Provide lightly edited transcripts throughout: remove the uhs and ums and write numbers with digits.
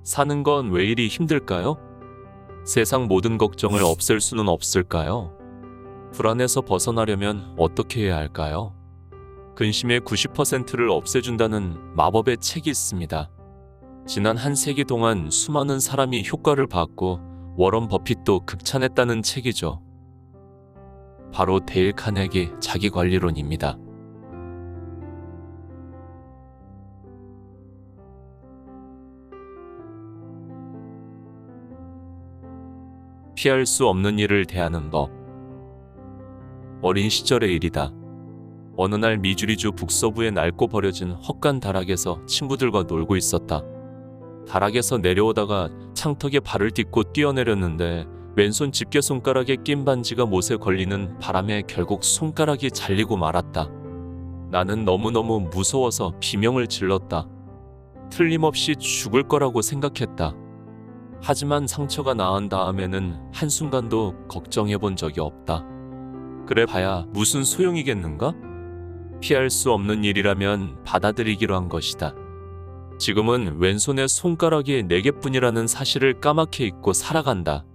사는 건 왜 이리 힘들까요? 세상 모든 걱정을 없앨 수는 없을까요? 불안에서 벗어나려면 어떻게 해야 할까요? 근심의 90%를 없애준다는 마법의 책이 있습니다. 지난 한 세기 동안 수많은 사람이 효과를 봤고 워런 버핏도 극찬했다는 책이죠. 바로 데일 카네기 자기관리론입니다. 피할 수 없는 일을 대하는 법. 어린 시절의 일이다. 어느 날 미주리주 북서부의 낡고 버려진 헛간 다락에서 친구들과 놀고 있었다. 다락에서 내려오다가 창턱에 발을 딛고 뛰어내렸는데 왼손 집게손가락에 낀 반지가 못에 걸리는 바람에 결국 손가락이 잘리고 말았다. 나는 너무너무 무서워서 비명을 질렀다. 틀림없이 죽을 거라고 생각했다. 하지만 상처가 나은 다음에는 한순간도 걱정해 본 적이 없다. 그래 봐야 무슨 소용이겠는가? 피할 수 없는 일이라면 받아들이기로 한 것이다. 지금은 왼손에 손가락이 4개뿐이라는 사실을 까맣게 잊고 살아간다.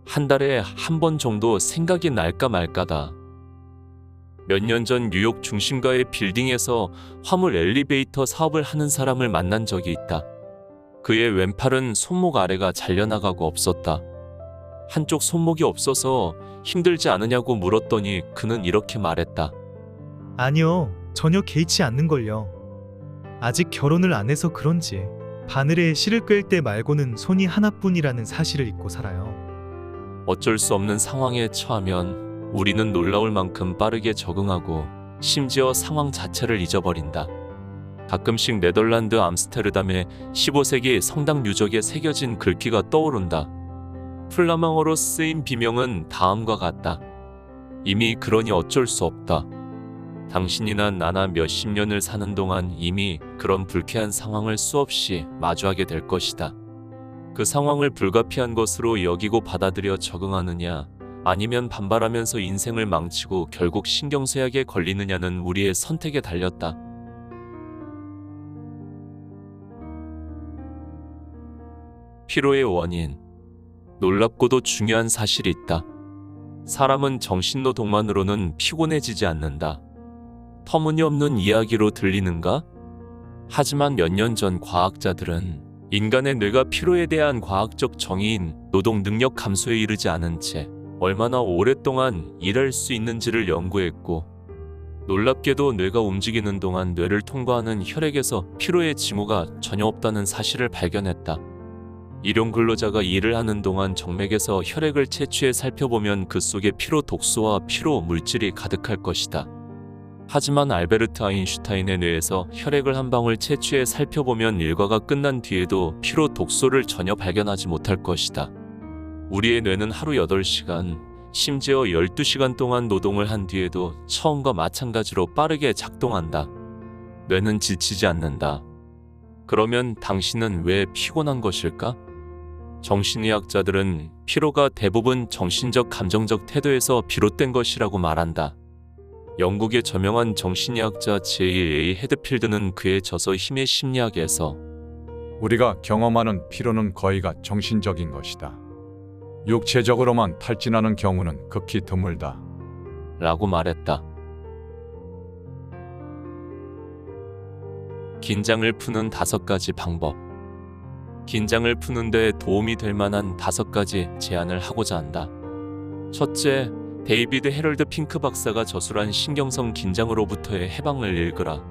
한 달에 한 번 정도 생각이 날까 말까다. 몇 년 전 뉴욕 중심가의 빌딩에서 화물 엘리베이터 사업을 하는 사람을 만난 적이 있다. 그의 왼팔은 손목 아래가 잘려나가고 없었다. 한쪽 손목이 없어서 힘들지 않으냐고 물었더니 그는 이렇게 말했다. 아니요, 전혀 개의치 않는걸요. 아직 결혼을 안 해서 그런지 바늘에 실을 꿰을 때 말고는 손이 하나뿐이라는 사실을 잊고 살아요. 어쩔 수 없는 상황에 처하면 우리는 놀라울 만큼 빠르게 적응하고 심지어 상황 자체를 잊어버린다. 가끔씩 네덜란드 암스테르담의 15세기 성당 유적에 새겨진 글귀가 떠오른다. 플라망어로 쓰인 비명은 다음과 같다. 이미 그러니 어쩔 수 없다. 당신이나 나나 몇십 년을 사는 동안 이미 그런 불쾌한 상황을 수없이 마주하게 될 것이다. 그 상황을 불가피한 것으로 여기고 받아들여 적응하느냐, 아니면 반발하면서 인생을 망치고 결국 신경쇠약에 걸리느냐는 우리의 선택에 달렸다. 피로의 원인. 놀랍고도 중요한 사실이 있다. 사람은 정신노동만으로는 피곤해지지 않는다. 터무니없는 이야기로 들리는가? 하지만 몇 년 전 과학자들은 인간의 뇌가 피로에 대한 과학적 정의인 노동 능력 감소에 이르지 않은 채 얼마나 오랫동안 일할 수 있는지를 연구했고, 놀랍게도 뇌가 움직이는 동안 뇌를 통과하는 혈액에서 피로의 징후가 전혀 없다는 사실을 발견했다. 일용 근로자가 일을 하는 동안 정맥에서 혈액을 채취해 살펴보면 그 속에 피로 독소와 피로 물질이 가득할 것이다. 하지만 알베르트 아인슈타인의 뇌에서 혈액을 한 방울 채취해 살펴보면 일과가 끝난 뒤에도 피로 독소를 전혀 발견하지 못할 것이다. 우리의 뇌는 하루 8시간, 심지어 12시간 동안 노동을 한 뒤에도 처음과 마찬가지로 빠르게 작동한다. 뇌는 지치지 않는다. 그러면 당신은 왜 피곤한 것일까? 정신의학자들은 피로가 대부분 정신적 감정적 태도에서 비롯된 것이라고 말한다. 영국의 저명한 정신의학자 J.A. 헤드필드는 그의 저서 힘의 심리학에서 우리가 경험하는 피로는 거의가 정신적인 것이다. 육체적으로만 탈진하는 경우는 극히 드물다. 라고 말했다. 긴장을 푸는 5가지 방법. 긴장을 푸는데 도움이 될 만한 5가지 제안을 하고자 한다. 첫째, 데이비드 헤럴드 핑크 박사가 저술한 신경성 긴장으로부터의 해방을 읽으라.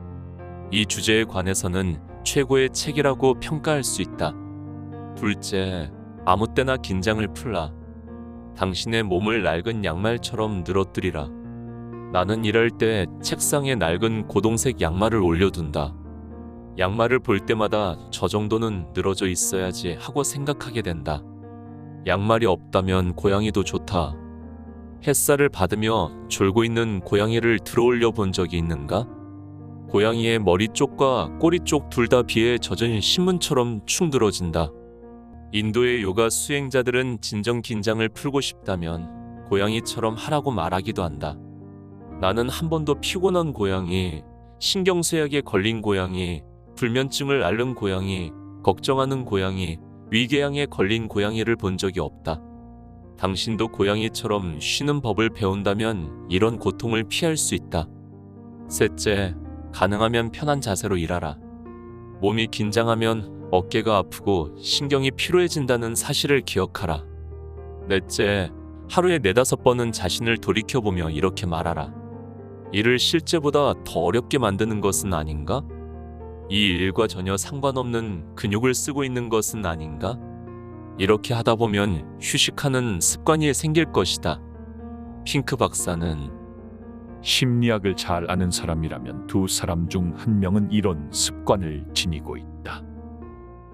이 주제에 관해서는 최고의 책이라고 평가할 수 있다. 둘째, 아무 때나 긴장을 풀라. 당신의 몸을 낡은 양말처럼 늘어뜨리라. 나는 일할 때 책상에 낡은 고동색 양말을 올려둔다. 양말을 볼 때마다 저 정도는 늘어져 있어야지 하고 생각하게 된다. 양말이 없다면 고양이도 좋다. 햇살을 받으며 졸고 있는 고양이를 들어올려 본 적이 있는가? 고양이의 머리 쪽과 꼬리 쪽 둘 다 비에 젖은 신문처럼 축 늘어진다. 인도의 요가 수행자들은 진정 긴장을 풀고 싶다면 고양이처럼 하라고 말하기도 한다. 나는 한 번도 피곤한 고양이, 신경쇠약에 걸린 고양이, 불면증을 앓는 고양이, 걱정하는 고양이, 위궤양에 걸린 고양이를 본 적이 없다. 당신도 고양이처럼 쉬는 법을 배운다면 이런 고통을 피할 수 있다. 셋째, 가능하면 편한 자세로 일하라. 몸이 긴장하면 어깨가 아프고 신경이 피로해진다는 사실을 기억하라. 넷째, 하루에 4-5번은 자신을 돌이켜보며 이렇게 말하라. 일을 실제보다 더 어렵게 만드는 것은 아닌가? 이 일과 전혀 상관없는 근육을 쓰고 있는 것은 아닌가? 이렇게 하다 보면 휴식하는 습관이 생길 것이다. 핑크 박사는 심리학을 잘 아는 사람이라면 2사람 중 1명은 이런 습관을 지니고 있다.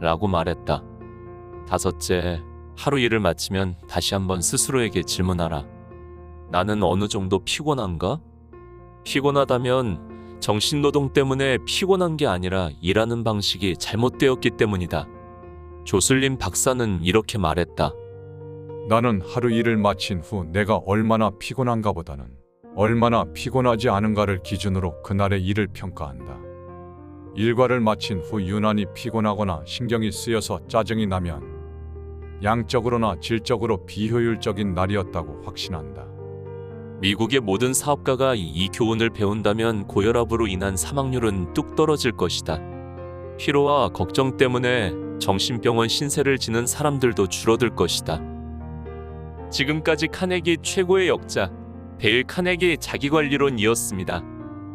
라고 말했다. 다섯째, 하루 일을 마치면 다시 한번 스스로에게 질문하라. 나는 어느 정도 피곤한가? 피곤하다면 정신노동 때문에 피곤한 게 아니라 일하는 방식이 잘못되었기 때문이다. 조슬림 박사는 이렇게 말했다. 나는 하루 일을 마친 후 내가 얼마나 피곤한가 보다는 얼마나 피곤하지 않은가를 기준으로 그날의 일을 평가한다. 일과를 마친 후 유난히 피곤하거나 신경이 쓰여서 짜증이 나면 양적으로나 질적으로 비효율적인 날이었다고 확신한다. 미국의 모든 사업가가 이 교훈을 배운다면 고혈압으로 인한 사망률은 뚝 떨어질 것이다. 피로와 걱정 때문에 정신병원 신세를 지는 사람들도 줄어들 것이다. 지금까지 카네기 최고의 역자 데일 카네기 자기관리론이었습니다.